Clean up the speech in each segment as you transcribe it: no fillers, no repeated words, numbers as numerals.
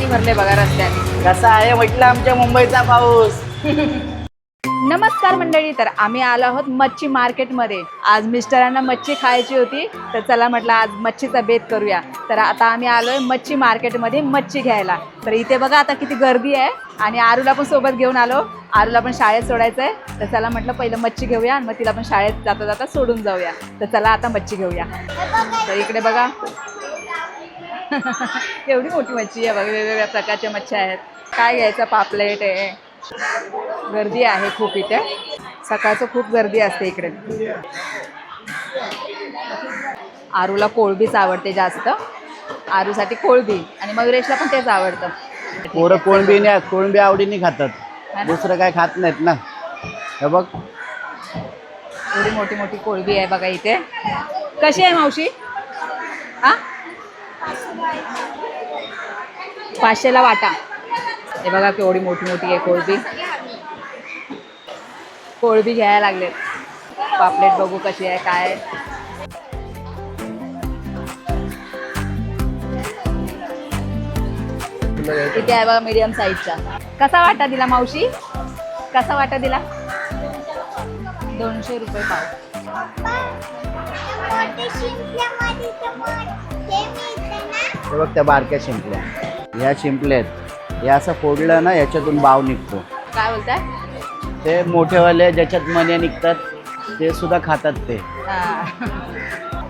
भरले बघा रस्त्याने. कसा आहे म्हटलं आमच्या मुंबईचा पाऊस. नमस्कार मंडळी, तर आम्ही आलो आहोत मच्छी मार्केटमध्ये. आज मिस्टरांना मच्छी खायची होती, तर चला म्हटलं आज मच्छीचा बेत करूया. तर आता आम्ही आलोय मच्छी मार्केटमध्ये मच्छी घ्यायला. तर इथे बघा आता किती गर्दी आहे आणि आरूला पण सोबत घेऊन आलो. आरूला पण शाळेत सोडायचं आहे, तर चला म्हटलं पहिलं मच्छी घेऊया आणि मग तिला पण शाळेत जाता जाता सोडून जाऊया. तर चला आता मच्छी घेऊया. तर इकडे बघा एवढी मोठी मच्छी आहे बघा, वेगवेगळ्या प्रकारच्या मच्छी आहेत. काय घ्यायचं, पापलेट आहे. गर्दी आहे खूप इथे, सकाळचं खूप गर्दी असते इकडे. आरूला कोळंबीच आवडते जास्त, आरूसाठी कोळंबी आणि मयुरेशला पण तेच आवडतं. पोरं कोळंबी आवडीने खातात, दुसरं काय खात नाहीत ना. हे बघ एवढी मोठी मोठी कोळंबी आहे बघा इथे. कशी आहे मावशी? हा 500ला वाटा. हे बघा केवढी मोठी मोठी आहे कोळंबी. कोळंबी घ्यायला लागले. पापलेट बघू कशी आहे काय. इथे आहे बघा मीडियम साईजचा. कसा वाटा दिला मावशी? कसा वाटा दिला? 200 रुपये पाव. हे बघ त्या बारक्या शिंपल्या, ह्या शिंपल्या आहेत. हे असं फोडलं ना याच्यातून बाव निघतो. काय बोलताय? ते मोठेवाले ज्याच्यात मण्या निघतात ते सुद्धा खातात ते.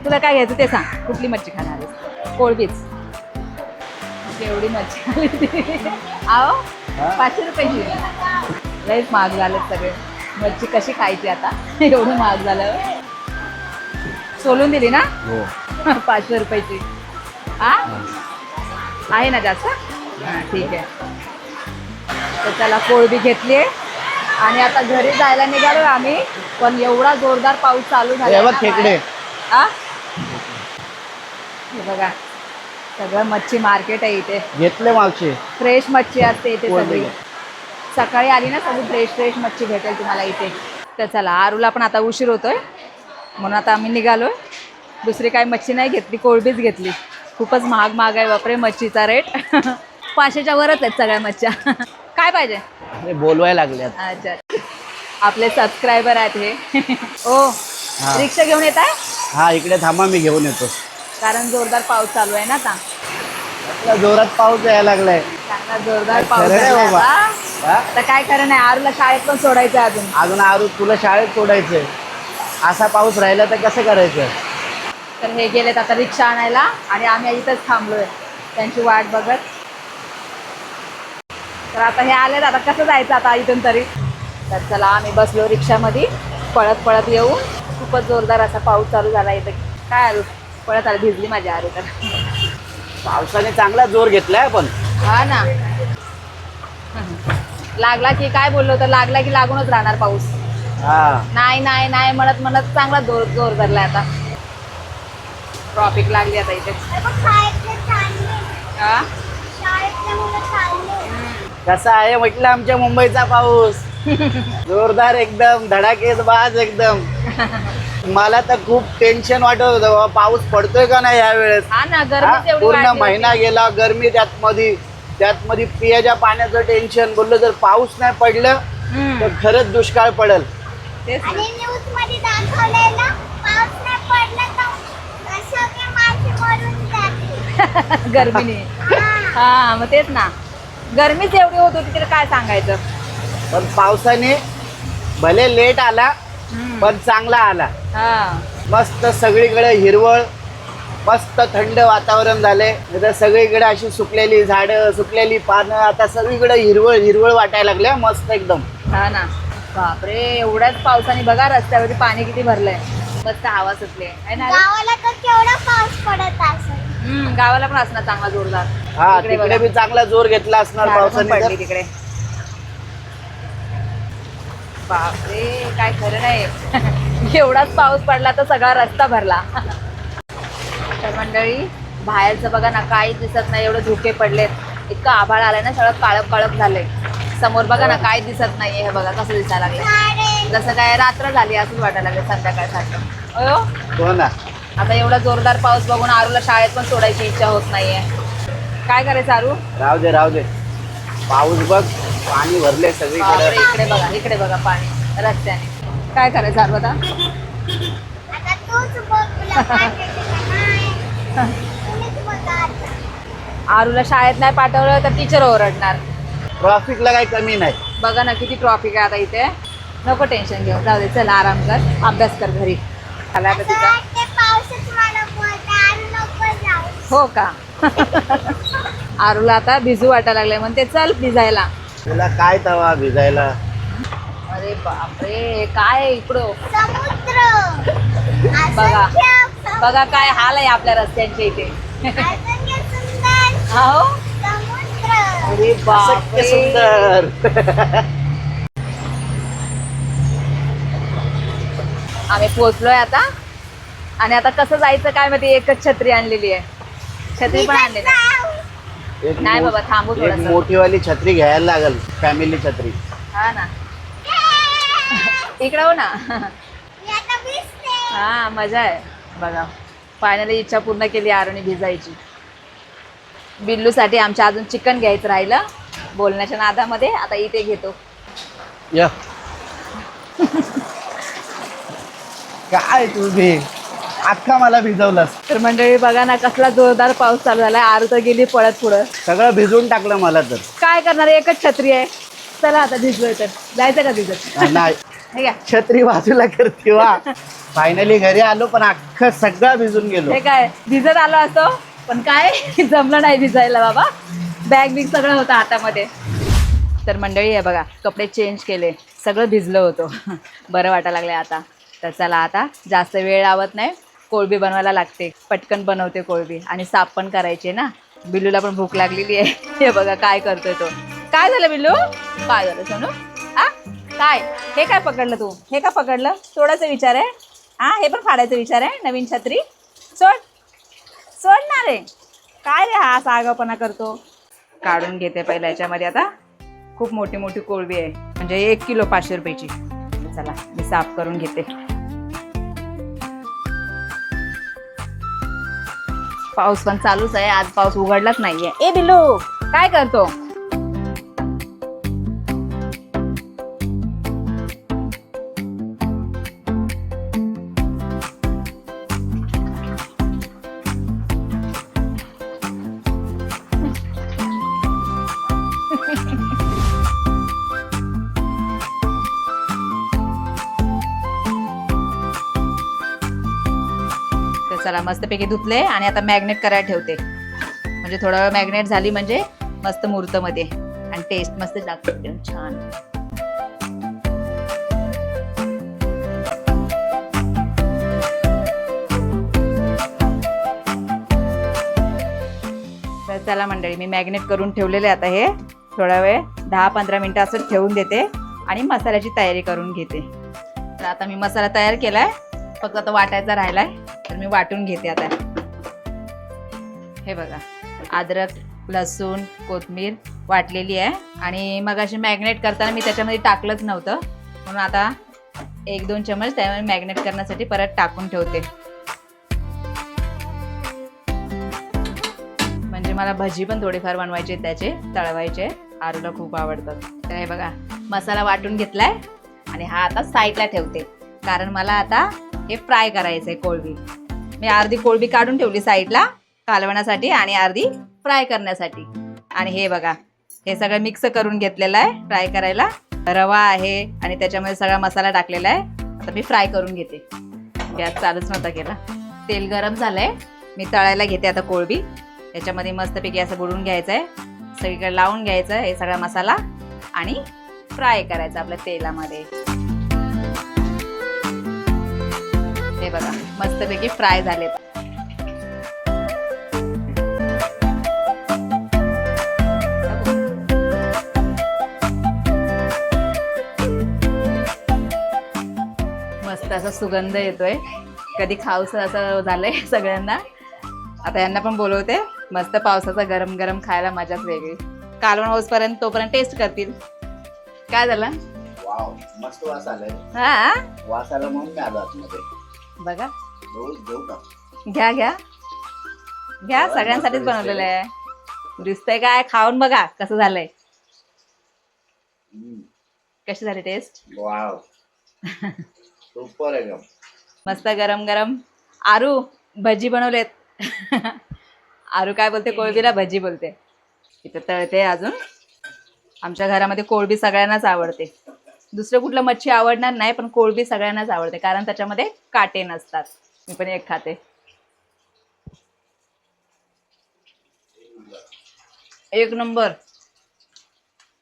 तुला काय घ्यायचं ते सांग, कुठली मच्छी खाणार आहेस? कोळंबीच. एवढी मच्छी आली ती. आहो 500 रुपयाची. लईच महाग झाले सगळे. मच्छी कशी खायची आता? एवढं महाग झालं. सोलून दिली ना? हो 500 रुपयाची. हा आहे ना जास्त? ठीक आहे. तर त्याला कोळंबी घेतली आहे आणि आता घरी जायला निघालो आम्ही. पण एवढा जोरदार पाऊस चालू झाला. खेकडे हे बघा सगळं मच्छी मार्केट आहे इथे. घेतले मागचे. फ्रेश मच्छी असते इथे सगळी. सकाळी आली ना सगळी फ्रेश फ्रेश मच्छी भेटेल तुम्हाला इथे. तर चला आरूला पण आता उशीर होतोय म्हणून आता आम्ही निघालोय. दुसरी काही मच्छी नाही घेतली, कोळंबीच घेतली. खूपच महाग आहे बापरे मच्छीचा रेट. 500च्या वरच आहेत सगळ्या मच्छ्या. काय पाहिजे? बोलवायला लागल्यात. अच्छा, आपले सबस्क्रायबर आहेत हे. ओ रिक्षा घेऊन येत आहे? हा इकडे थांबा, मी घेऊन येतो. कारण जोरदार पाऊस चालू आहे ना आता. जोरात पाऊस यायला लागलाय. चांगला जोरदार पाऊस आहे बाबा. आता काय खरं नाही, आरूला शाळेत पण सोडायचं अजून. आरू तुला शाळेत सोडायचंय. असा पाऊस राहिला तर कसं करायचं? तर हे गेलेत आता रिक्षा आणायला आणि आम्ही इथंच थांबलोय त्यांची वाट बघत. तर आता हे आलेत, आता कसं जायचं आता इथून तरी. तर चला आम्ही बसलो रिक्षामध्ये, पळत पळत येऊ. खूपच जोरदार असा पाऊस चालू झाला इथं. काय आरू पळत आली, भिजली माझी आरू. तर पावसाने चांगला जोर घेतलाय पण. हा ना, लागला की काय बोललो तर लागला की लागूनच राहणार पाऊस. नाही नाही नाही म्हणत म्हणत चांगला जोर धरलाय आता. ट्रॉफिक लागली आता इथे. कसा आहे म्हटलं आमच्या मुंबईचा पाऊस. जोरदार एकदम, धडाकेबाज एकदम. मला तर खूप टेन्शन वाटत होतं बाबा, पाऊस पडतोय का नाही यावेळेस. हा ना, गरमी एवढी पूर्ण वाढली महिना होती. गेला गरमी, त्यात मध्ये पियाच्या पाण्याचं टेन्शन. बोललो जर पाऊस नाही पडलं तर खरंच दुष्काळ पडेल. तेच ना. गरमीने. हा मग तेच ना, गरमीच एवढी होत होती तर काय सांगायचं. पण पावसाने भले लेट आला पण चांगला आला. मस्त सगळीकडे हिरवळ, मस्त थंड वातावरण झाले. सगळीकडे अशी सुकलेली झाडं, सुकलेली पानं, आता सगळीकडे हिरवळ हिरवळ वाटायला लागल्या मस्त एकदम. हा ना, बापरे एवढ्याच पावसाने बघा रस्त्यावरती पाणी किती भरलंय. मस्त हवा सुटली आहे ना. गावाला तर केवढा पाऊस पडत असेल. गावाला पण असणार चांगला जोरदार. हा तिकडे बी चांगला जोर घेतला असणार पावसाने. पडली तिकडे. बापरे काय खरं नाही. एवढाच पाऊस पडला तर सगळा रस्ता भरला. तर मंडळी बाहेरचं बघा ना, काही दिसत नाही, एवढे धुके पडलेत. इतकं आभाळ आलंय ना, सगळं काळप काळप झालंय. समोर बघा ना, काही दिसत नाहीये. हे बघा कसं दिसायला लागलं, जसं काय रात्र झाली असंच वाटायला लागलं संध्याकाळसारखं. हो ना. आता एवढा जोरदार पाऊस बघून आरूला शाळेत पण सोडायची इच्छा होत नाहीये. काय करायचं आरू? राहू दे पाऊस बघ, पाणी भरले बापरे, सगळीकडे. इकडे बघा पाणी रस्त्याने. काय करायचं आरू आता? आता तूच बघ तुला पाठवायचं का नाही. तुम्हीच बघा आता. आरूला शाळेत नाही पाठवलं तर टीचर ओरडणार. ट्रॉफिकला काही कमी नाही. बघा ना किती ट्रॉफिक आहे आता इथे. नको टेन्शन घेऊ, जाऊ दे, चल आराम कर, अभ्यास कर घरी. आला आता असं तिचा. वाटते पावसात मला बोलता आणि नको जाऊ. हो का? आरूला आता भिजू वाटायला लागले, म्हणते चल भिजायला. तुला काय तवा भिजायला? अरे बापरे, काय आहे इकडं? समुद्र. बघा. असंख्य बघा काय हाल आहे आपल्या रस्त्यांच्या इथे. असंख्य सुंदर हो, समुद्र. अरे असं बापरे. सुंदर. आम्ही पोहोचलोय आता. आणि आता कसं जायचं काय माहिती, एकच छत्री आणलेली आहे. छत्री पण आणलेली आहे. एक नाही बाबा, थांबू एक थोडंसं. मोठीवाली छत्री घ्यायला लागल, फॅमिली छत्री. हा ना, इकडं हो ना. मी आता भिजते. हा, मजा आहे. बघा, फायनली इच्छा पूर्ण केली आरूने भिजायची. बिल्लूसाठी आमच्या अजून चिकन घ्यायचं राहिलं बोलण्याच्या नादामध्ये. आता इथे घेतो. या काय तुम्ही अख्खा मला भिजवलास. तर मंडळी बघा ना, कसला जोरदार पाऊस चालू झालाय. आरू तर गेली पळत पुढं. सगळं भिजवून टाकलं मला तर. काय करणार, एकच छत्री आहे. चला आता भिजलोय तर जायचं का भिजत? नाही, हे घ्या. छत्री बाजूला करते वा. फायनली घरी आलो, पण अख्खं सगळं भिजून गेलो. हे काय, भिजत आलो असतो पण काय जमलं नाही भिजायला बाबा. बॅग बिग सगळं होतं हातामध्ये. तर मंडळी आहे बघा, कपडे चेंज केले, सगळं भिजलं होतं. बरं वाटायला लागलं आता. तर चला आता जास्त वेळ लावत नाही, कोळंबी बनवायला लागते. पटकन बनवते कोळंबी आणि साफ पण करायचे ना. बिल्लूला पण भूक लागलेली आहे. हे बघा काय करतोय तो. काय झालं बिल्लू? काय झालं सोनू? हा काय, हे काय पकडलं तू? हे का पकडलं? सोडायचा विचार आहे? हा, हे पण फाडायचा विचार आहे? नवीन छत्री सोडणार आहे काय रे? हा असा आगाऊपणा करतो. काढून घेते पहिल्या याच्यामध्ये. आता खूप मोठी मोठी कोळंबी आहे, म्हणजे 1 किलो 500 रुपयाची. चला मी साफ करून घेते. पाऊस पण चालूच आहे, आज पाऊस उघडलाच नाहीये. ए बिल्लू काय करतो? चला मस्तपैकी धुतले आणि आता मॅग्नेट करायला ठेवते. म्हणजे थोडा वेळ मॅग्नेट झाली म्हणजे मस्त मुहूर्तमध्ये आणि टेस्ट मस्त लागते छान. तर चला मंडळी, मी मॅग्नेट करून ठेवलेले. आता हे थोडा वेळ 10-15 मिनिटं असं ठेवून देते आणि मसाल्याची तयारी करून घेते. तर आता मी मसाला तयार केलाय, फक्त आता वाटायचा राहिलाय. तर मी वाटून घेते आता. हे बघा, अद्रक, लसूण, कोथिंबीर वाटलेली आहे. आणि मग अशी मॅग्नेट करताना मी त्याच्यामध्ये टाकलंच नव्हतं, म्हणून आता 1-2 चमच त्यामध्ये मॅग्नेट करण्यासाठी परत टाकून ठेवते. म्हणजे मला भजी पण थोडीफार बनवायचे, त्याचे तळवायचे. आरूला खूप आवडतात. तर हे बघा, मसाला वाटून घेतलाय आणि हा आता साईडला ठेवते, कारण मला आता हे फ्राय करायचंय कोळंबी. मी अर्धी कोळंबी काढून ठेवली साईडला कालवण्यासाठी आणि अर्धी फ्राय करण्यासाठी. आणि हे बघा, हे सगळं मिक्स करून घेतलेलं आहे फ्राय करायला. रवा आहे आणि त्याच्यामध्ये सगळा मसाला टाकलेला आहे. आता मी फ्राय करून घेते. गॅस चालूच नव्हता केला. तेल गरम झालंय, मी तळायला घेते आता कोळंबी. याच्यामध्ये मस्तपैकी असं बुडवून घ्यायचं आहे, सगळीकडे लावून घ्यायचं हे सगळा मसाला आणि फ्राय करायचा आपल्या तेलामध्ये. हे बघा, मस्तपैकी फ्राय झालेत. मस्त असा सुगंध येतोय. कधी खाऊसं असं झालंय सगळ्यांना. आता यांना पण बोलवते. मस्त पावसाचा गरम गरम खायला मजाच वेगळी. कालवण होईपर्यंत तोपर्यंत टेस्ट करतील. काय झालं? वाव, मस्त वास आलाय. हा, वास आला म्हणून मी आलो आतमध्ये. बघा, देऊ का? घ्या घ्या घ्या, सगळ्यांसाठीच बनवलेलं आहे. दिसतंय काय? खाऊन बघा कसं झालंय. कशी झाली टेस्ट? वाव सुपर एकदम. मस्त गरम गरम. आरू भजी बनवलेत. आरू काय बोलते? कोळंबीला भजी बोलते. इथं तळते अजून. आमच्या घरामध्ये कोळंबी सगळ्यांनाच आवडते. दुसरं कुठलं मच्छी आवडणार नाही, पण कोळंबी सगळ्यांनाच आवडते कारण त्याच्यामध्ये काटे नसतात. मी पण एक खाते. एक नंबर.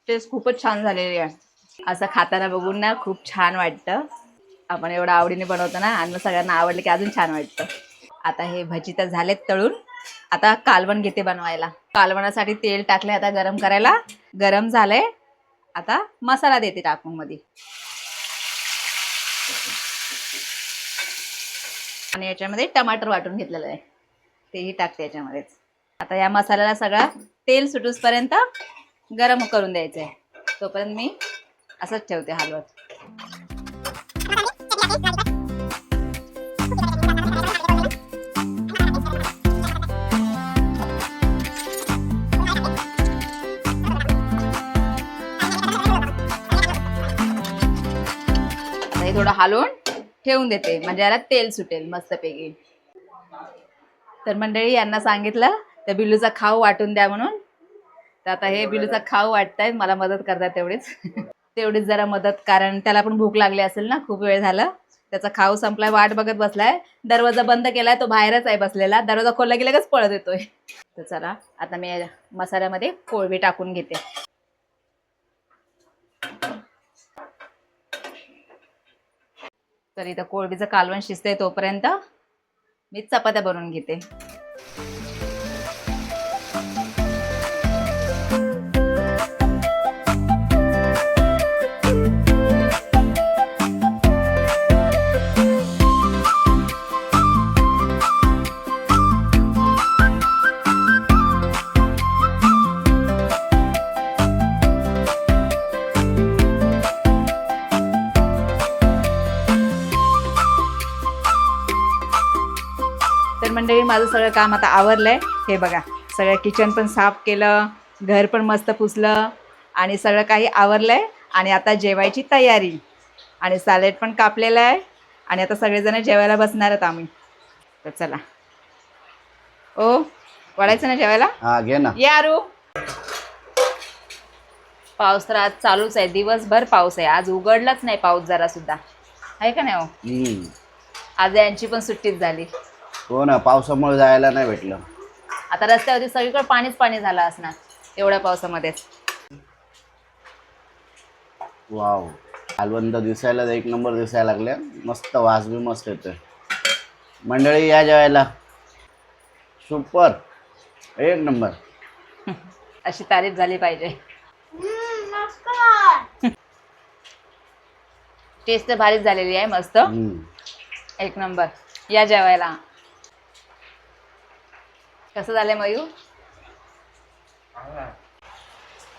टेस्ट खूपच छान झालेली आहे. असं खाताना बघून ना खूप छान वाटतं. आपण एवढं आवडीने बनवतो ना आणि मग सगळ्यांना आवडलं की अजून छान वाटतं. आता हे भजी तर झालेत तळून. आता कालवण घेते बनवायला. कालवणासाठी तेल टाकले आता गरम करायला. गरम झालंय. आता मसाला देते टाकून मध्ये. आणि याच्यामध्ये टमाटर वाटून घेतलेलं आहे तेही टाकते याच्यामध्येच. आता या मसाल्याला सगळा तेल सुटूसपर्यंत गरम करून द्यायचं आहे. तोपर्यंत मी असंच ठेवते हलवत. हे थोडं हलवून ठेवून देते म्हणजे याला तेल सुटेल मस्तपैकी. तर मंडळी यांना सांगितलं तर बिल्लूचा खाऊ वाटून द्या म्हणून. तर आता हे बिल्लूचा खाऊ वाटतायत. मला मदत करतात तेवढीच. तेवढीच जरा मदत, कारण त्याला पण भूक लागली असेल ना. खूप वेळ झाला. त्याचा खाऊ संपलाय. वाट बघत बसलाय. दरवाजा बंद केलाय. तो बाहेरच आहे बसलेला. दरवाजा खोलला की लगेच पळत येतोय. तर चला आता मी मसाल्यामध्ये कोळंबी टाकून घेते. तर इथं कोळंबीचं कालवण शिजतंय तोपर्यंत मी चपात्या बनवून घेते. तर मंडळी माझं सगळं काम आता आवरलंय. हे बघा सगळं किचन पण साफ केलं, घर पण मस्त पुसलं आणि सगळं काही आवरलंय. आणि आता जेवायची तयारी. आणि सॅलेड पण कापलेलं आहे. आणि आता सगळेजण जेवायला बसणार आहेत आम्ही. तर चला. ओ वाढायचं ना जेवायला? हा घे ना. यारू. पाऊस तर आज चालूच आहे. दिवसभर पाऊस आहे. आज उघडलाच नाही पाऊस जरा सुद्धा. आहे का नाही हो? आज यांची पण सुट्टीच झाली. हो ना, पावसामुळे जायला नाही भेटलं. आता रस्त्यावरती सगळीकडे पाणीच पाणी झालं असणार एवढ्या पावसामध्येच. वाव कालवण तर दिसायला एक नंबर दिसायला लागल्या. मस्त वास बी मस्त येतोय. मंडळी या जेवायला. सुपर एक नंबर. अशी तारीफ झाली पाहिजे. टेस्ट तर भारीच झालेली आहे. मस्त एक नंबर. या जेवायला. कसं झालंय मयू?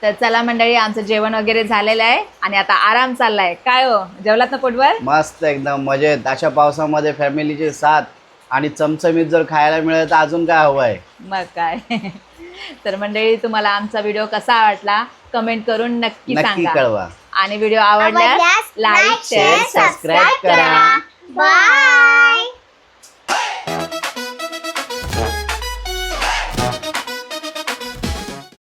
तर चला मंडळी आमचं जेवण वगैरे झालेलं आहे आणि आता आराम चाललाय. काय हो जेवलात ना पोटभर? मस्त एकदम मजेत. अशा पावसामध्ये फॅमिलीची साथ आणि चमचमीत जर खायला मिळेल तर अजून काय हवं आहे. मग काय. तर मंडळी तुम्हाला आमचा व्हिडिओ कसा वाटला कमेंट करून नक्की सांगा. कळवा. आणि व्हिडिओ आवडल्यास लाईक शेअर सबस्क्राईब करा. बाय.